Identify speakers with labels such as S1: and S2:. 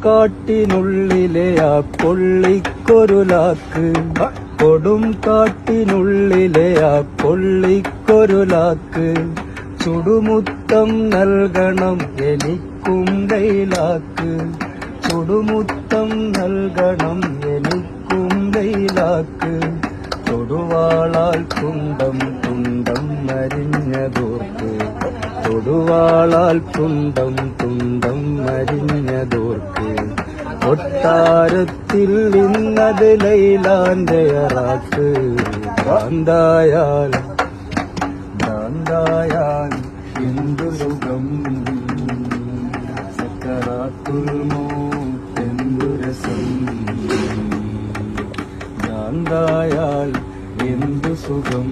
S1: കാട്ടിനുള്ളിലെ ആ കൊള്ളിക്കൊരുലാക്ക്, കൊടും കാട്ടിനുള്ളിലെ ആ കൊള്ളിക്കൊരുലാക്ക്, ചുടുമുത്തം നൽകണം എനിക്കും ലൈലാക്ക്, ചുടുമുത്തം നൽകണം എനിക്കും ലൈലാക്ക്. തൊടുവാളാൽ തുണ്ടം തുണ്ടം അരിഞ്ഞതോർക്ക്, തൊടുവാളാൽ തുണ്ടം തുണ്ടം അരിഞ്ഞതോർക്ക്, കൊട്ടാരത്തിൽ നിന്നത് ലൈലാന്റെ അറാക്ക്. ഭ്രാന്തായാൽ ഭ്രാന്തായാൽ എന്തു സുഖം, സക്കറാത്തുൽ മൗത്ത് രസം. ഭ്രാന്തായാൽ എന്തു സുഖം.